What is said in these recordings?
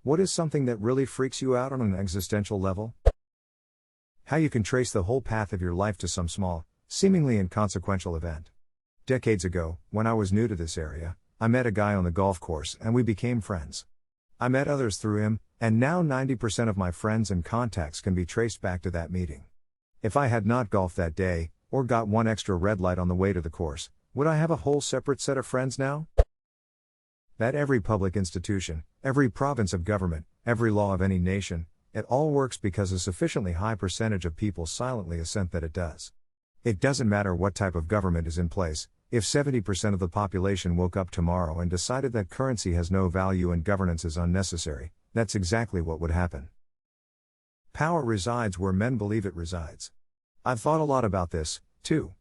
What is something that really freaks you out on an existential level? How you can trace the whole path of your life to some small, seemingly inconsequential event. Decades ago, when I was new to this area, I met a guy on the golf course and we became friends. I met others through him, and now 90% of my friends and contacts can be traced back to that meeting. If I had not golfed that day, or got one extra red light on the way to the course, would I have a whole separate set of friends now? That every public institution, every province of government, every law of any nation, it all works because a sufficiently high percentage of people silently assent that it does. It doesn't matter what type of government is in place, if 70% of the population woke up tomorrow and decided that currency has no value and governance is unnecessary, that's exactly what would happen. Power resides where men believe it resides. I've thought a lot about this, too.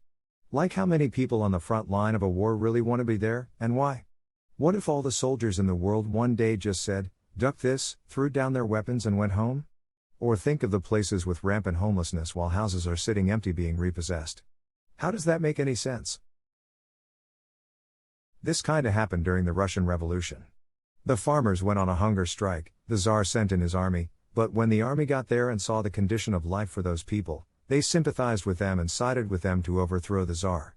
Like how many people on the front line of a war really want to be there, and why? What if all the soldiers in the world one day just said, "Duck this," threw down their weapons and went home? Or think of the places with rampant homelessness while houses are sitting empty being repossessed. How does that make any sense? This kinda happened during the Russian Revolution. The farmers went on a hunger strike, the Tsar sent in his army, but when the army got there and saw the condition of life for those people, they sympathized with them and sided with them to overthrow the Tsar.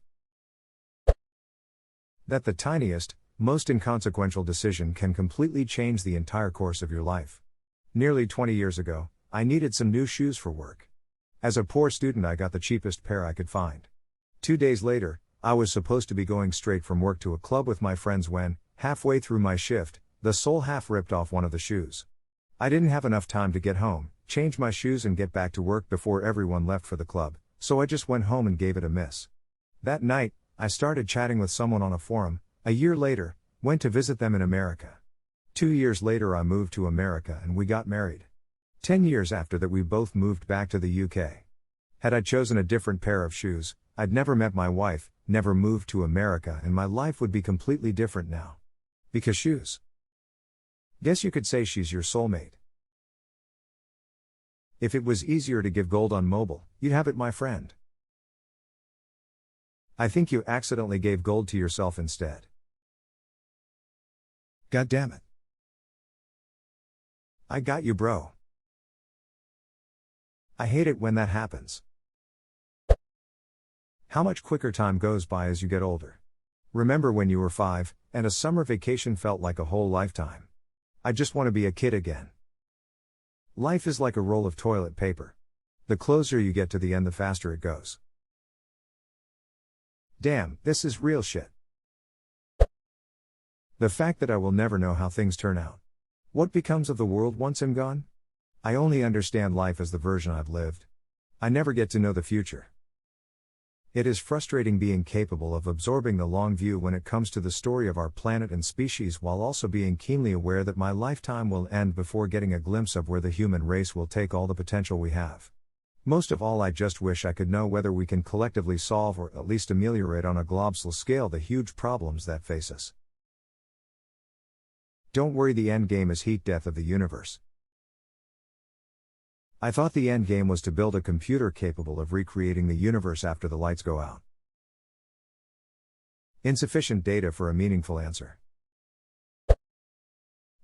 That the tiniest, most inconsequential decision can completely change the entire course of your life. Nearly 20 years ago, I needed some new shoes for work. As a poor student, I got the cheapest pair I could find. 2 days later, I was supposed to be going straight from work to a club with my friends when, halfway through my shift, the sole half ripped off one of the shoes. I didn't have enough time to get home, change my shoes and get back to work before everyone left for the club, so I just went home and gave it a miss. That night, I started chatting with someone on a forum. A year later, went to visit them in America. 2 years later I moved to America and we got married. 10 years after that we both moved back to the UK. Had I chosen a different pair of shoes, I'd never met my wife, never moved to America, and my life would be completely different now. Because shoes. Guess you could say she's your soulmate. If it was easier to give gold on mobile, you'd have it, my friend. I think you accidentally gave gold to yourself instead. God damn it. I got you, bro. I hate it when that happens. How much quicker time goes by as you get older. Remember when you were 5, and a summer vacation felt like a whole lifetime. I just want to be a kid again. Life is like a roll of toilet paper. The closer you get to the end, the faster it goes. Damn, this is real shit. The fact that I will never know how things turn out. What becomes of the world once I'm gone? I only understand life as the version I've lived. I never get to know the future. It is frustrating being capable of absorbing the long view when it comes to the story of our planet and species, while also being keenly aware that my lifetime will end before getting a glimpse of where the human race will take all the potential we have. Most of all, I just wish I could know whether we can collectively solve or at least ameliorate on a global scale the huge problems that face us. Don't worry, the end game is heat death of the universe. I thought the end game was to build a computer capable of recreating the universe after the lights go out. Insufficient data for a meaningful answer.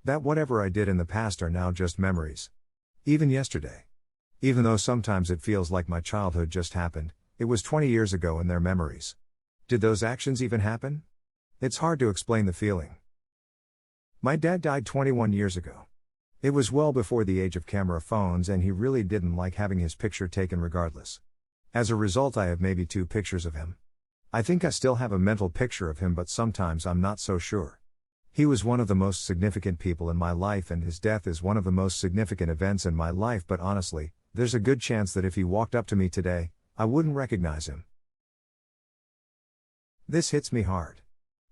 That whatever I did in the past are now just memories. Even yesterday. Even though sometimes it feels like my childhood just happened, it was 20 years ago and they're memories. Did those actions even happen? It's hard to explain the feeling. My dad died 21 years ago. It was well before the age of camera phones, and he really didn't like having his picture taken regardless. As a result, I have maybe 2 pictures of him. I think I still have a mental picture of him, but sometimes I'm not so sure. He was one of the most significant people in my life, and his death is one of the most significant events in my life, but honestly, there's a good chance that if he walked up to me today, I wouldn't recognize him. This hits me hard.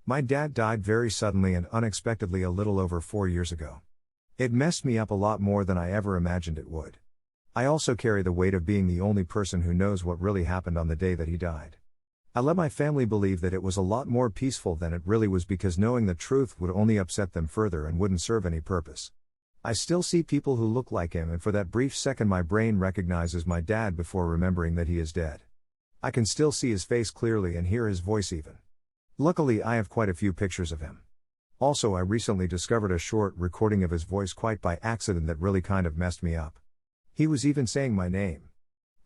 My dad died very suddenly and unexpectedly a little over 4 years ago. It messed me up a lot more than I ever imagined it would. I also carry the weight of being the only person who knows what really happened on the day that he died. I let my family believe that it was a lot more peaceful than it really was, because knowing the truth would only upset them further and wouldn't serve any purpose. I still see people who look like him, and for that brief second my brain recognizes my dad before remembering that he is dead. I can still see his face clearly and hear his voice even. Luckily, I have quite a few pictures of him. Also, I recently discovered a short recording of his voice quite by accident that really kind of messed me up. He was even saying my name.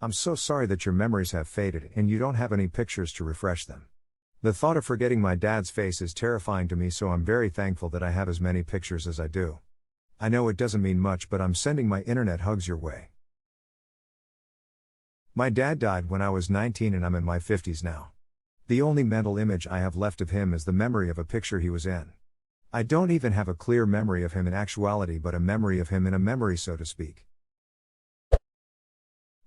I'm so sorry that your memories have faded and you don't have any pictures to refresh them. The thought of forgetting my dad's face is terrifying to me, so I'm very thankful that I have as many pictures as I do. I know it doesn't mean much, but I'm sending my internet hugs your way. My dad died when I was 19 and I'm in my 50s now. The only mental image I have left of him is the memory of a picture he was in. I don't even have a clear memory of him in actuality, but a memory of him in a memory, so to speak.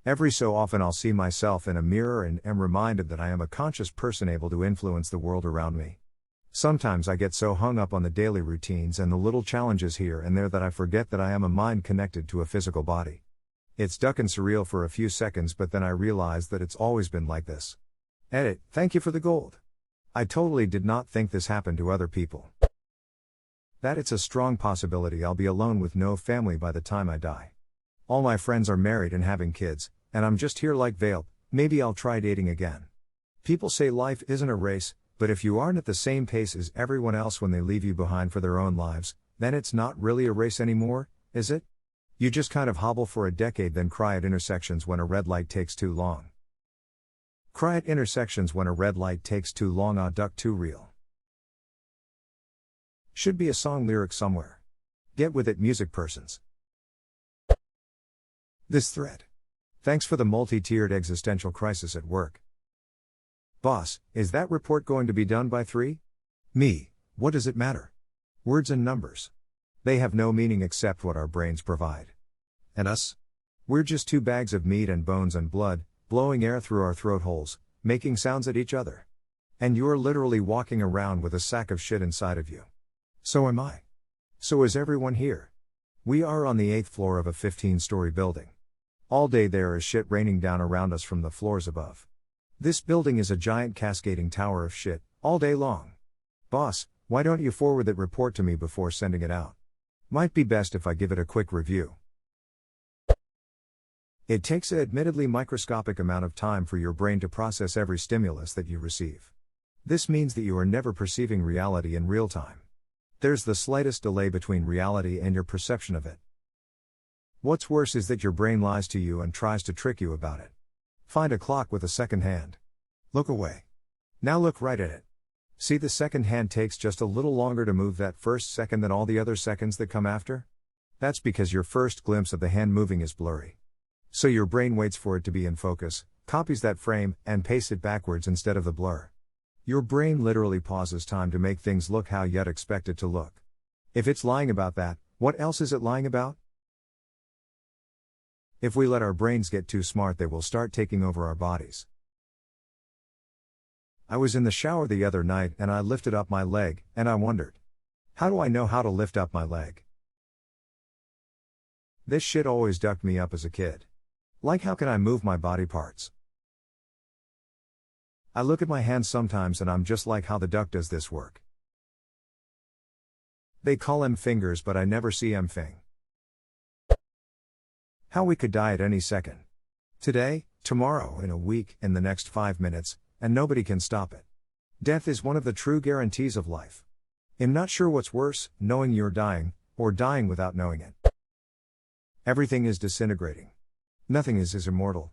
Every so often I'll see myself in a mirror and am reminded that I am a conscious person able to influence the world around me. Sometimes I get so hung up on the daily routines and the little challenges here and there that I forget that I am a mind connected to a physical body. It's duck and surreal for a few seconds, but then I realize that it's always been like this. Edit, thank you for the gold. I totally did not think this happened to other people. That it's a strong possibility I'll be alone with no family by the time I die. All my friends are married and having kids, and I'm just here like veiled. Maybe I'll try dating again. People say life isn't a race, but if you aren't at the same pace as everyone else when they leave you behind for their own lives, then it's not really a race anymore, is it? You just kind of hobble for a decade, then cry at intersections when a red light takes too long. Cry at intersections when a red light takes too long. Ah, duck too real. Should be a song lyric somewhere. Get with it, music persons. This thread. Thanks for the multi-tiered existential crisis at work. Boss, is that report going to be done by 3? Me, what does it matter? Words and numbers. They have no meaning except what our brains provide. And us? We're just 2 bags of meat and bones and blood, blowing air through our throat holes, making sounds at each other. And you're literally walking around with a sack of shit inside of you. So am I. So is everyone here. We are on the 8th floor of a 15-story building. All day there is shit raining down around us from the floors above. This building is a giant cascading tower of shit, all day long. Boss, why don't you forward that report to me before sending it out? Might be best if I give it a quick review. It takes an admittedly microscopic amount of time for your brain to process every stimulus that you receive. This means that you are never perceiving reality in real time. There's the slightest delay between reality and your perception of it. What's worse is that your brain lies to you and tries to trick you about it. Find a clock with a second hand. Look away. Now look right at it. See, the second hand takes just a little longer to move that first second than all the other seconds that come after? That's because your first glimpse of the hand moving is blurry. So your brain waits for it to be in focus, copies that frame, and pastes it backwards instead of the blur. Your brain literally pauses time to make things look how you'd expect it to look. If it's lying about that, what else is it lying about? If we let our brains get too smart, they will start taking over our bodies. I was in the shower the other night and I lifted up my leg, and I wondered, how do I know how to lift up my leg? This shit always ducked me up as a kid. Like, how can I move my body parts? I look at my hands sometimes and I'm just like, how the duck does this work? They call them fingers, but I never see em fing. How we could die at any second. Today, tomorrow, in a week, in the next 5 minutes, and nobody can stop it. Death is one of the true guarantees of life. I'm not sure what's worse, knowing you're dying, or dying without knowing it. Everything is disintegrating. Nothing is immortal.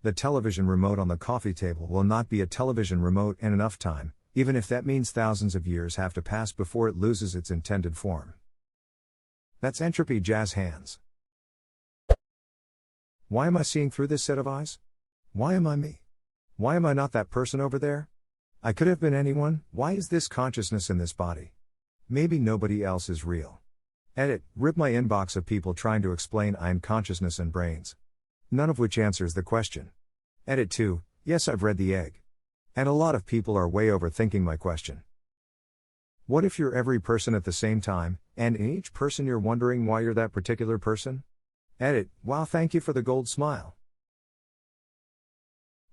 The television remote on the coffee table will not be a television remote in enough time, even if that means thousands of years have to pass before it loses its intended form. That's entropy, jazz hands. Why am I seeing through this set of eyes? Why am I me? Why am I not that person over there? I could have been anyone. Why is this consciousness in this body? Maybe nobody else is real. Edit, rip my inbox of people trying to explain I'm consciousness and brains. None of which answers the question. Edit 2, yes, I've read the egg. And a lot of people are way overthinking my question. What if you're every person at the same time, and in each person you're wondering why you're that particular person? Edit, wow, thank you for the gold smile.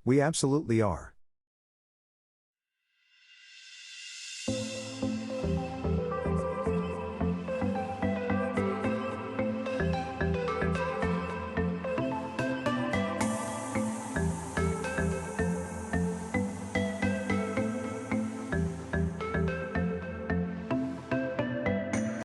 We absolutely are.